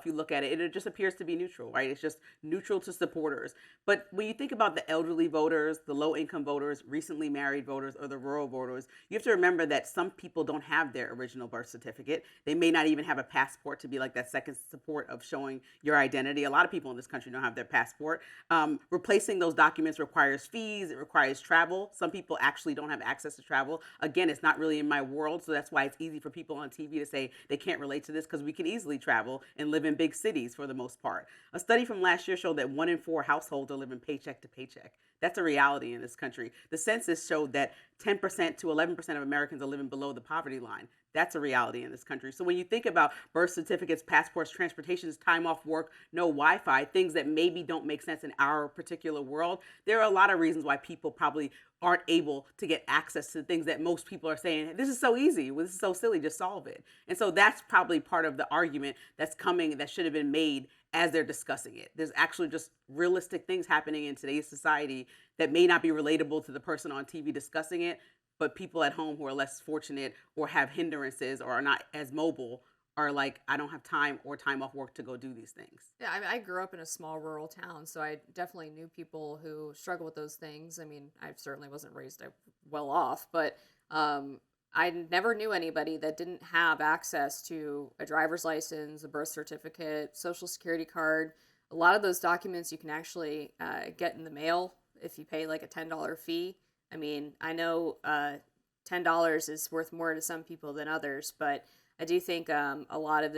if you look at it, it just appears to be neutral, right? It's just neutral to supporters. But when you think about the elderly voters, the low income voters, recently married voters, or the rural voters, you have to remember that some people don't have their original birth certificate. They may not even have a passport to be like that second support of showing your identity. A lot of people in this country don't have their passport. Replacing those documents requires fees, it requires travel. Some people actually don't have access to travel. Again, it's not really in my world, so that's why it's easy for people on TV to say they can't relate to this because we can easily travel and live in big cities for the most part. A study from last year showed that 1 in 4 households are living paycheck to paycheck. That's a reality in this country. The census showed that 10% to 11% of Americans are living below the poverty line. That's a reality in this country. So when you think about birth certificates, passports, transportations, time off work, no Wi-Fi, things that maybe don't make sense in our particular world, there are a lot of reasons why people probably aren't able to get access to things that most people are saying, this is so easy, well, this is so silly, just solve it. And so that's probably part of the argument that's coming that should have been made as they're discussing it. There's actually just realistic things happening in today's society that may not be relatable to the person on TV discussing it, but people at home who are less fortunate or have hindrances or are not as mobile are like, I don't have time or time off work to go do these things. Yeah, I mean, I grew up in a small rural town, so I definitely knew people who struggle with those things. I mean, I certainly wasn't raised well off, but I never knew anybody that didn't have access to a driver's license, a birth certificate, social security card. A lot of those documents you can actually get in the mail if you pay like a $10 fee. I mean, I know $10 is worth more to some people than others, but I do think a lot of